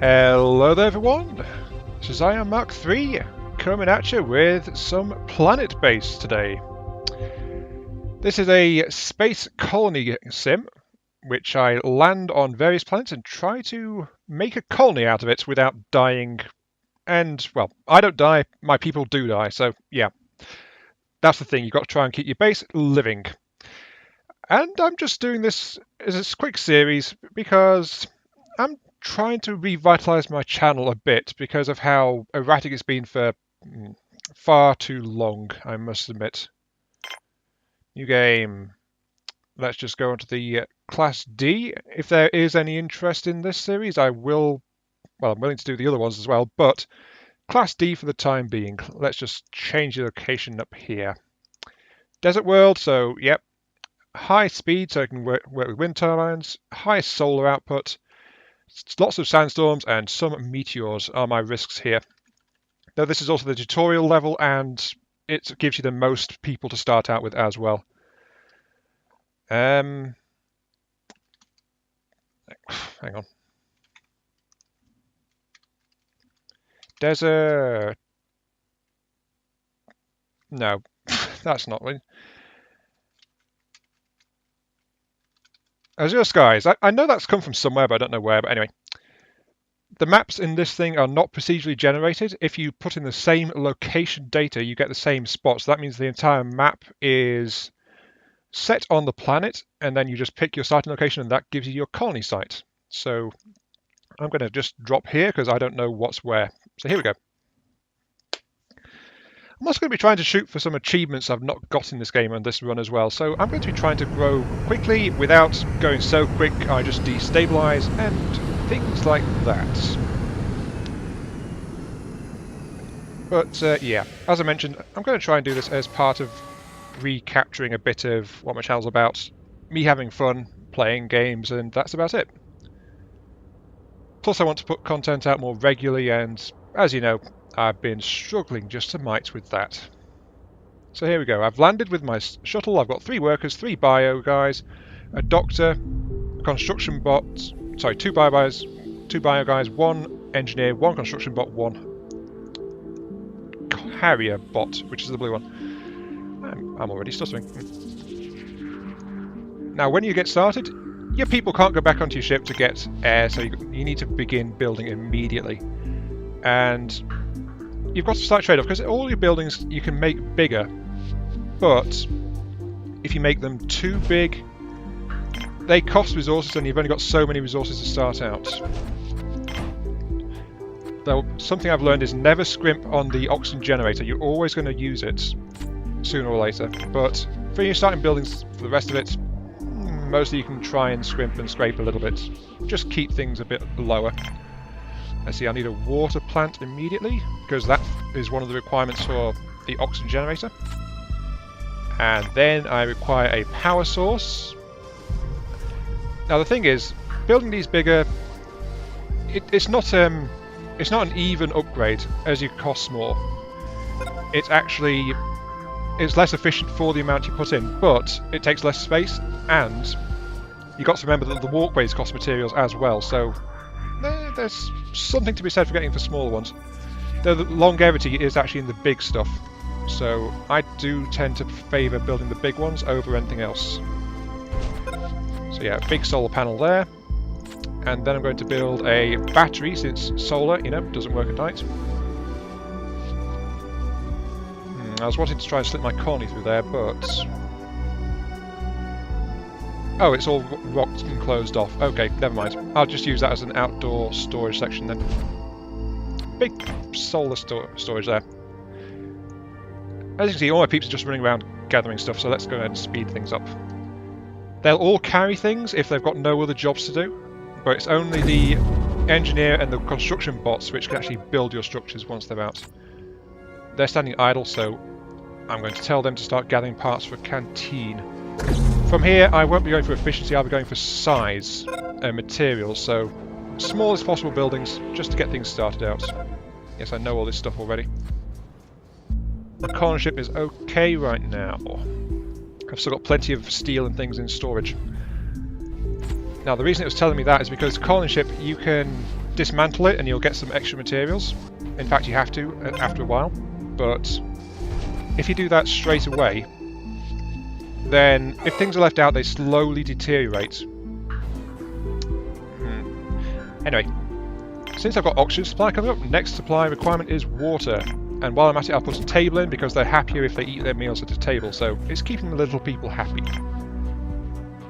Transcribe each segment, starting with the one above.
Hello there everyone, this is Mark III coming at you with some PlanetBase today. This is a space colony sim which I land on various planets and try to make a colony out of it without dying. And, well, I don't die, my people do die, so yeah. That's the thing, you've got to try and keep your base living. And I'm just doing this as a quick series because I'm trying to revitalize my channel a bit because of how erratic it's been for far too long, I must admit. New game. Let's just go into the Class D. If there is any interest in this series, I will, well, I'm willing to do the other ones as well, but Class D for the time being. Let's just change the location up here. Desert world, so yep. High speed, so I can work with wind turbines. High solar output. Lots of sandstorms and some meteors are my risks here. Though this is also the tutorial level and it gives you the most people to start out with as well. Hang on. Desert. No, that's not one. Azure skies. I know that's come from somewhere, but I don't know where. But anyway, the maps in this thing are not procedurally generated. If you put in the same location data, you get the same spots. So that means the entire map is set on the planet, and then you just pick your starting location, and that gives you your colony site. So I'm going to just drop here because I don't know what's where. So here we go. I'm also going to be trying to shoot for some achievements I've not got in this game on this run as well. So I'm going to be trying to grow quickly without going so quick I just destabilize and things like that. But yeah, as I mentioned, I'm going to try and do this as part of recapturing a bit of what my channel's about. Me having fun, playing games, and that's about it. Plus I want to put content out more regularly, and as you know, I've been struggling just a mite with that. So here we go. I've landed with my shuttle. I've got 3 workers, 3 bio guys, a doctor, construction bot, sorry, 2 bio guys, 1 engineer, 1 construction bot, 1 carrier bot, which is the blue one. I'm already stuttering. Now, when you get started, your people can't go back onto your ship to get air, so you need to begin building immediately. And you've got to start trade-off, because all your buildings you can make bigger, but if you make them too big, they cost resources and you've only got so many resources to start out. Though something I've learned is never scrimp on the oxygen generator. You're always going to use it sooner or later, but for your starting buildings, for the rest of it, mostly you can try and scrimp and scrape a little bit. Just keep things a bit lower. Let's see, I need a water plant immediately, because that is one of the requirements for the oxygen generator. And then I require a power source. Now the thing is, building these bigger, it's not an even upgrade as you cost more. It's less efficient for the amount you put in, but it takes less space, and you've got to remember that the walkways cost materials as well, so there's something to be said for getting for smaller ones. Though the longevity is actually in the big stuff, so I do tend to favour building the big ones over anything else. So yeah, big solar panel there, and then I'm going to build a battery, since solar, doesn't work at night. I was wanting to try and slip my colony through there, but oh, it's all rocked and closed off. Okay, never mind. I'll just use that as an outdoor storage section then. Big solar storage there. As you can see, all my peeps are just running around gathering stuff, so let's go ahead and speed things up. They'll all carry things if they've got no other jobs to do, but it's only the engineer and the construction bots which can actually build your structures once they're out. They're standing idle, so I'm going to tell them to start gathering parts for a canteen. From here, I won't be going for efficiency, I'll be going for size and materials, so smallest possible buildings, just to get things started out. Yes, I know all this stuff already. The colony ship is okay right now. I've still got plenty of steel and things in storage. Now, the reason it was telling me that is because colony ship, you can dismantle it and you'll get some extra materials. In fact, you have to after a while. But if you do that straight away, then if things are left out, they slowly deteriorate. Anyway, since I've got oxygen supply coming up, next supply requirement is water. And while I'm at it, I'll put a table in because they're happier if they eat their meals at a table. So it's keeping the little people happy.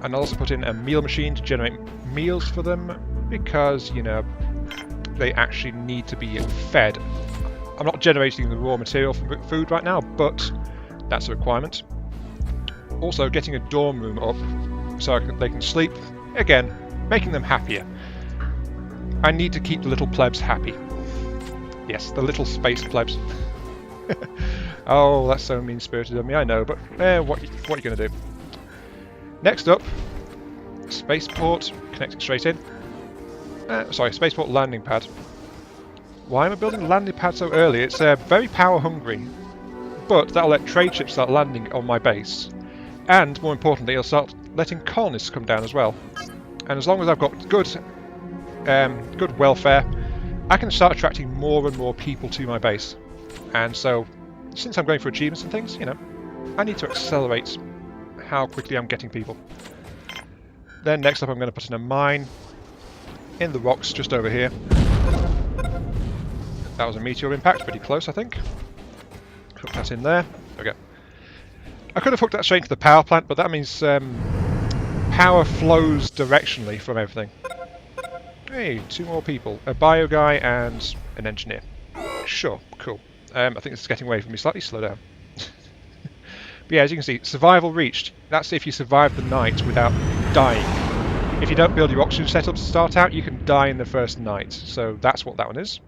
And I'll also put in a meal machine to generate meals for them because, you know, they actually need to be fed. I'm not generating the raw material for food right now, but that's a requirement. Also, getting a dorm room up so they can sleep. Again, making them happier. I need to keep the little plebs happy. Yes, the little space plebs. Oh, that's so mean-spirited of me, I know, but what are you going to do? Next up, spaceport, connecting straight in. Sorry, spaceport landing pad. Why am I building a landing pad so early? It's very power-hungry, but that'll let trade ships start landing on my base. And, more importantly, it'll start letting colonists come down as well. And as long as I've got good welfare, I can start attracting more and more people to my base. And so, since I'm going for achievements and things, you know, I need to accelerate how quickly I'm getting people. Then next up I'm going to put in a mine in the rocks just over here. That was a meteor impact, pretty close I think. Hook that in there. There we go. I could have hooked that straight into the power plant, but that means power flows directionally from everything. Hey, 2 more people. A bio guy and an engineer. Sure, cool. I think this is getting away from me slightly. Slow down. But yeah, as you can see, survival reached. That's if you survive the night without dying. If you don't build your oxygen setup to start out, you can die in the first night. So that's what that one is.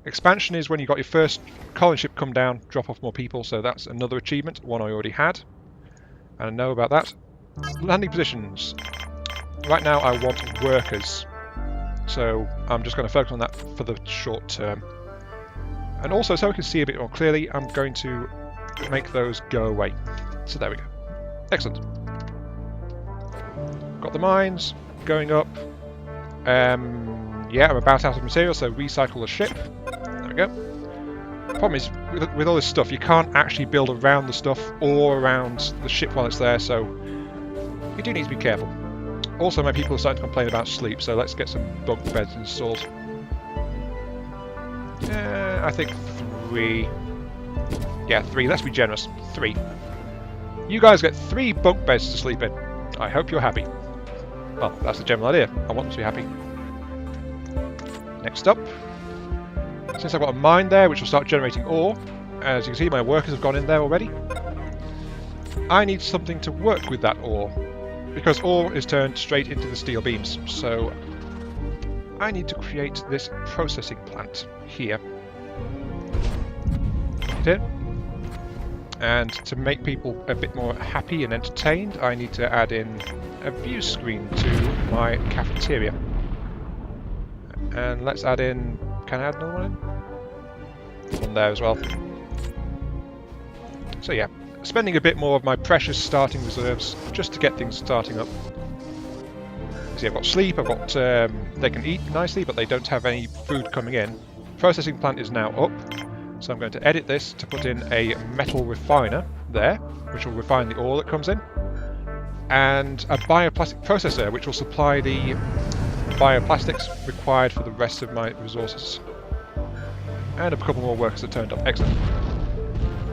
Expansion is when you got your first colony ship come down, drop off more people. So that's another achievement, one I already had. And I know about that. Landing positions. Right now I want workers. So I'm just going to focus on that for the short term. And also, so we can see a bit more clearly, I'm going to make those go away. So there we go. Excellent. Got the mines going up. Yeah, I'm about out of material, so recycle the ship. There we go. Problem is, with all this stuff, you can't actually build around the stuff or around the ship while it's there, so you do need to be careful. Also, my people are starting to complain about sleep, so let's get some bunk beds installed. I think 3. Yeah, 3. Let's be generous. 3. You guys get 3 bunk beds to sleep in. I hope you're happy. Well, that's the general idea. I want them to be happy. Next up, since I've got a mine there, which will start generating ore, as you can see, my workers have gone in there already. I need something to work with that ore, because ore is turned straight into the steel beams. So I need to create this processing plant here. Put it in. And to make people a bit more happy and entertained, I need to add in a view screen to my cafeteria. And let's add in... Can I add another one in? One there as well. So yeah, spending a bit more of my precious starting reserves just to get things starting up. See, I've got sleep, I've got... they can eat nicely, but they don't have any food coming in. Processing plant is now up. So I'm going to edit this to put in a metal refiner there, which will refine the ore that comes in, and a bioplastic processor, which will supply the bioplastics required for the rest of my resources. And a couple more workers have turned up. Excellent.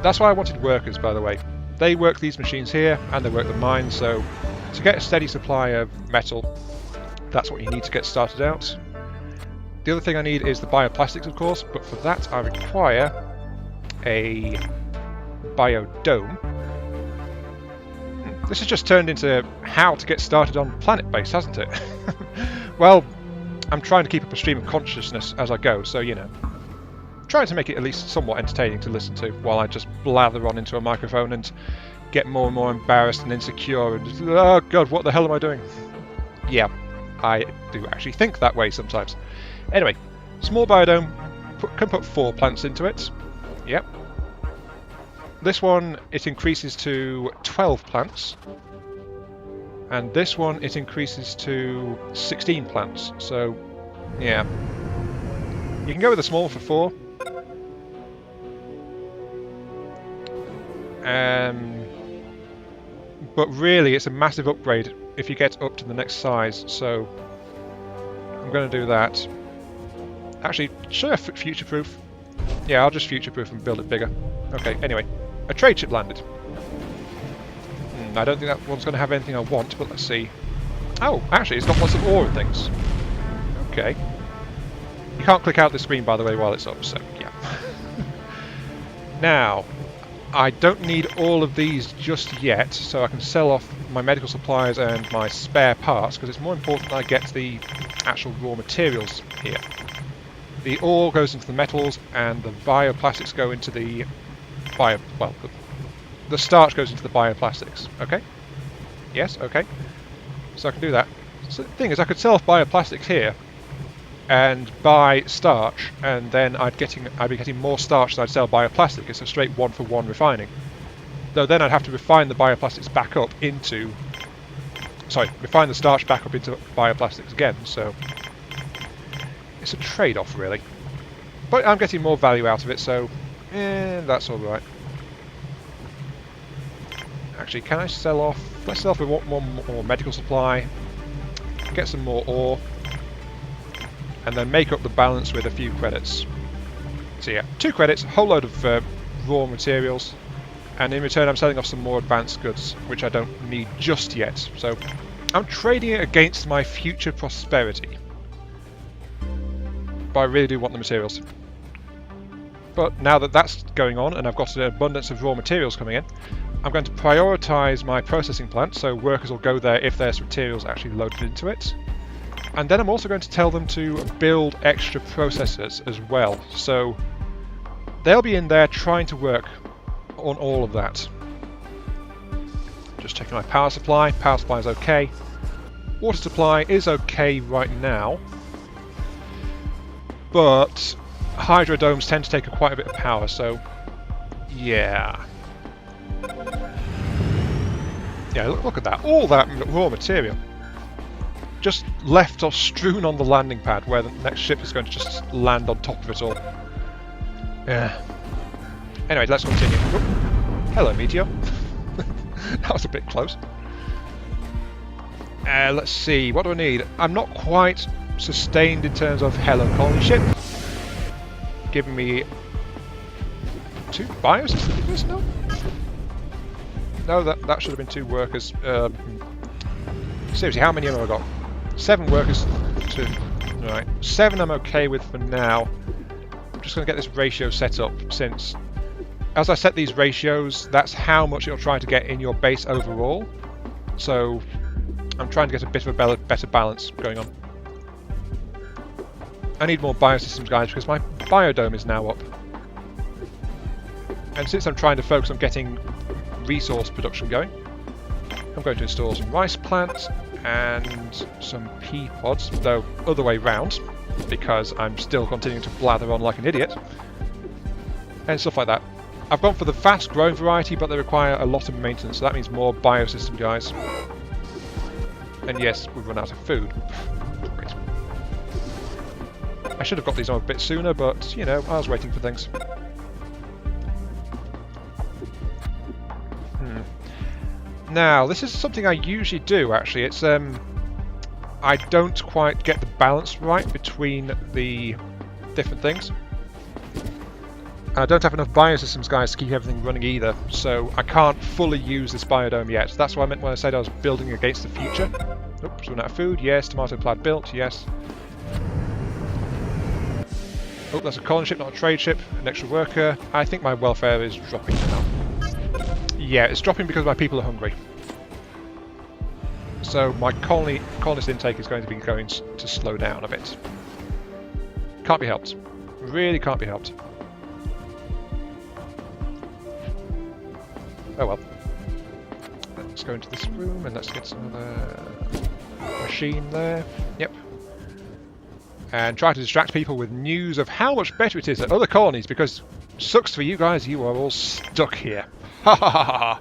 That's why I wanted workers, by the way. They work these machines here, and they work the mines, so to get a steady supply of metal, that's what you need to get started out. The other thing I need is the bioplastics, of course, but for that I require a biodome. This has just turned into how to get started on PlanetBase, hasn't it? Well, I'm trying to keep up a stream of consciousness as I go, so you know. Trying to make it at least somewhat entertaining to listen to while I just blather on into a microphone and get more and more embarrassed and insecure and just, oh god, what the hell am I doing? Yeah, I do actually think that way sometimes. Anyway, small biodome, can put 4 plants into it. Yep. This one, it increases to 12 plants. And this one, it increases to 16 plants. So, yeah. You can go with a small for 4. But really, it's a massive upgrade if you get up to the next size, so I'm going to do that. Actually, should I future-proof? Yeah, I'll just future-proof and build it bigger. Okay, anyway, a trade ship landed. I don't think that one's going to have anything I want, but let's see. Oh, actually, it's got lots of ore and things. Okay. You can't click out the screen, by the way, while it's up, so yeah. Now, I don't need all of these just yet, so I can sell off my medical supplies and my spare parts, because it's more important that I get the actual raw materials here. The ore goes into the metals, and the bioplastics go into the the starch goes into the bioplastics. Okay? Yes, okay. So I can do that. So the thing is, I could sell off bioplastics here, and buy starch, and then I'd be getting more starch than I'd sell bioplastic. It's a straight 1-for-1 refining. Though then I'd have to refine the bioplastics back up into... Sorry, refine the starch back up into bioplastics again, so... It's a trade-off, really. But I'm getting more value out of it, so... that's alright. Actually, can I sell off... Let's sell off with one more medical supply. Get some more ore. And then make up the balance with a few credits. So yeah, 2 credits, a whole load of raw materials, and in return I'm selling off some more advanced goods, which I don't need just yet. So I'm trading it against my future prosperity. But I really do want the materials. But now that that's going on, and I've got an abundance of raw materials coming in, I'm going to prioritise my processing plant, so workers will go there if there's materials actually loaded into it. And then I'm also going to tell them to build extra processors as well, so they'll be in there trying to work on all of that. Just checking my power supply. Power supply is okay. Water supply is okay right now, but hydrodomes tend to take quite a bit of power, so yeah. Yeah, look at that. All that raw material. Just left or strewn on the landing pad where the next ship is going to just land on top of it all. Yeah. Anyway, let's continue. Oop. Hello, Meteor. That was a bit close. Let's see, what do I need? I'm not quite sustained in terms of hello colony ship. Giving me 2 biosystems? No, that should have been 2 workers. Seriously, how many have I got? 7 workers. 2. Right, 7 I'm okay with for now. I'm just going to get this ratio set up, since as I set these ratios, that's how much it'll try to get in your base overall. So I'm trying to get a bit of a better balance going on. I need more biosystems, guys, because my biodome is now up. And since I'm trying to focus on getting resource production going, I'm going to install some rice plants and some pea pods, though other way round, because I'm still continuing to blather on like an idiot, and stuff like that. I've gone for the fast growing variety, but they require a lot of maintenance, so that means more biosystem, guys. And yes, we've run out of food. Great. I should have got these on a bit sooner, but, you know, I was waiting for things. Now, this is something I usually do, actually. It's, I don't quite get the balance right between the different things. And I don't have enough biosystems, guys, to keep everything running either, so I can't fully use this biodome yet. So that's what I meant when I said I was building against the future. Oops, run out of food, yes. Tomato plant built, yes. Oh, that's a colony ship, not a trade ship. An extra worker. I think my welfare is dropping now. Yeah, it's dropping because my people are hungry. So my colonist intake is going to be going to slow down a bit. Can't be helped. Really can't be helped. Oh well. Let's go into this room and let's get some other machine there. Yep. And try to distract people with news of how much better it is at other colonies, because sucks for you guys, you are all stuck here. Ha ha ha ha!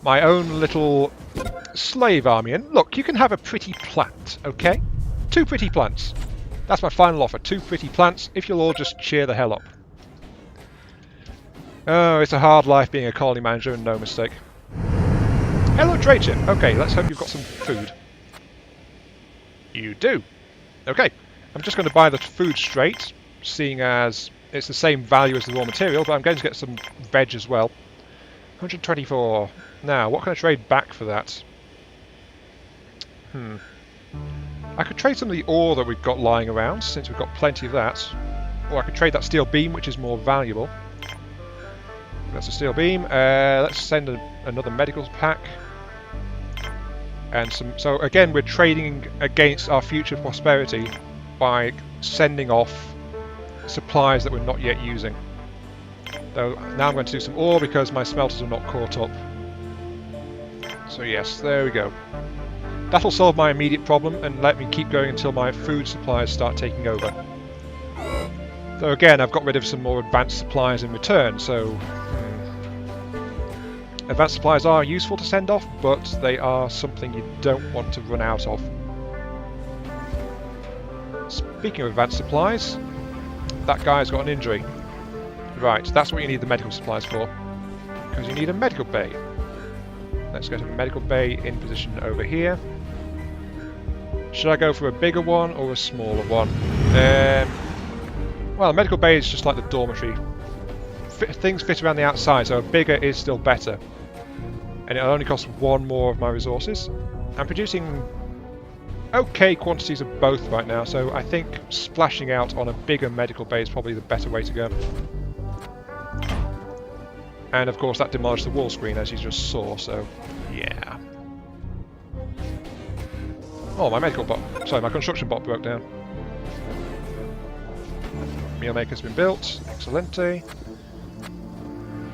My own little slave army. And look, you can have a pretty plant, okay? 2 pretty plants. That's my final offer. 2 pretty plants, if you'll all just cheer the hell up. Oh, it's a hard life being a colony manager, and no mistake. Hello, trade ship. Okay, let's hope you've got some food. You do. Okay, I'm just going to buy the food straight, seeing as it's the same value as the raw material, but I'm going to get some veg as well. 124. Now, what can I trade back for that? I could trade some of the ore that we've got lying around, since we've got plenty of that. Or I could trade that steel beam, which is more valuable. That's a steel beam. Let's send another medical pack. And so again, we're trading against our future prosperity by sending off supplies that we're not yet using. Though now I'm going to do some ore because my smelters are not caught up. So yes, there we go. That'll solve my immediate problem and let me keep going until my food supplies start taking over. Though again, I've got rid of some more advanced supplies in return, so... Advanced supplies are useful to send off, but they are something you don't want to run out of. Speaking of advanced supplies, that guy's got an injury. Right, that's what you need the medical supplies for. Because you need a medical bay. Let's get a medical bay in position over here. Should I go for a bigger one or a smaller one? Well, a medical bay is just like the dormitory. Things fit around the outside, so a bigger is still better. And it'll only cost 1 more of my resources. I'm producing okay quantities of both right now, so I think splashing out on a bigger medical bay is probably the better way to go. And of course that demolished the wall screen, as you just saw, so yeah. Oh, my medical bot, sorry, my construction bot broke down. Meal maker's been built, excelente.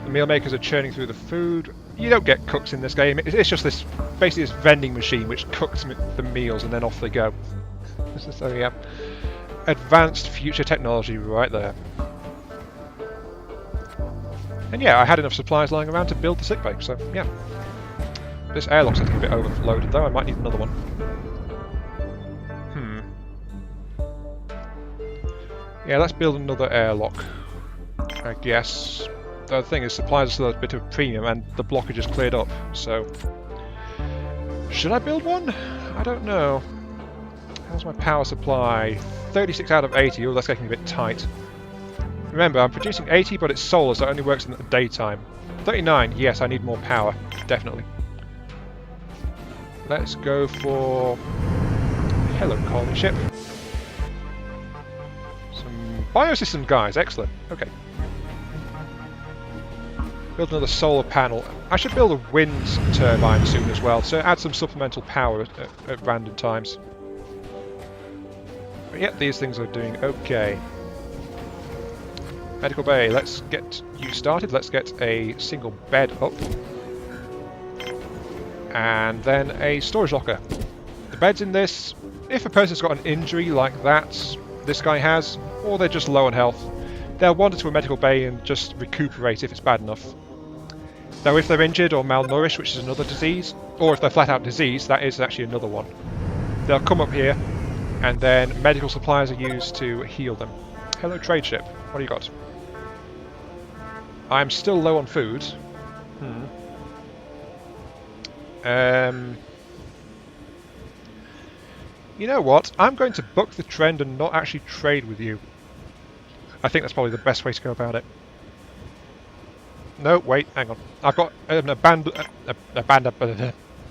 The meal makers are churning through the food. You don't get cooks in this game, it's just this, basically this vending machine which cooks the meals and then off they go. So yeah, advanced future technology right there. And yeah, I had enough supplies lying around to build the sickbay, so yeah. This airlock's getting a bit overloaded though, I might need another one. Yeah, let's build another airlock, I guess. The thing is, supplies are still a bit of a premium and the blockage is cleared up, so... Should I build one? I don't know. How's my power supply? 36 out of 80, oh that's getting a bit tight. Remember, I'm producing 80, but it's solar, so it only works in the daytime. 39, yes, I need more power, definitely. Let's go for... Hello, colony ship. Some biosystem guys, excellent. Okay. Build another solar panel. I should build a wind turbine soon as well, so add some supplemental power at random times. But yeah, these things are doing okay. Medical bay, let's get you started. Let's get a single bed up. And then a storage locker. The beds in this, if a person's got an injury like that, this guy has, or they're just low on health, they'll wander to a medical bay and just recuperate if it's bad enough. Though if they're injured or malnourished, which is another disease, or if they're flat out diseased, that is actually another one. They'll come up here, and then medical supplies are used to heal them. Hello trade ship, what do you got? I'm still low on food. You know what? I'm going to buck the trend and not actually trade with you. I think that's probably the best way to go about it. No, wait, hang on. I've got an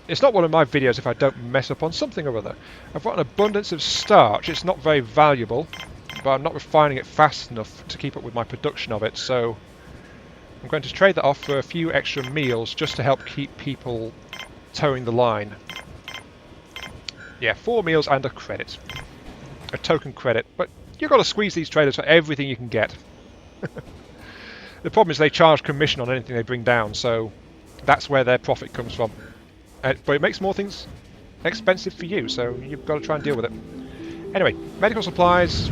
it's not one of my videos if I don't mess up on something or other. I've got an abundance of starch. It's not very valuable, but I'm not refining it fast enough to keep up with my production of it, so I'm going to trade that off for a few extra meals just to help keep people towing the line. Yeah, 4 meals and a credit. A token credit, but you've got to squeeze these traders for everything you can get. The problem is they charge commission on anything they bring down, so that's where their profit comes from. But it makes more things expensive for you, so you've got to try and deal with it. Anyway, medical supplies.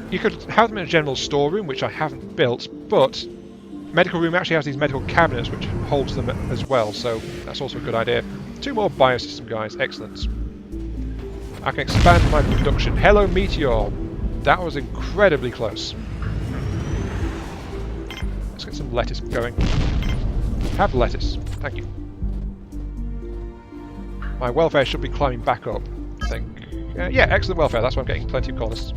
You could have them in a general storeroom, which I haven't built, but medical room actually has these medical cabinets which holds them as well, so that's also a good idea. 2 more biosystem guys, excellent. I can expand my production. Hello, Meteor. That was incredibly close. Let's get some lettuce going. Have lettuce. Thank you. My welfare should be climbing back up, I think. Yeah, excellent welfare. That's why I'm getting plenty of colonists.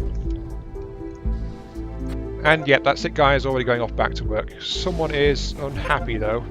And yep, that sick guy is already going off back to work. Someone is unhappy though.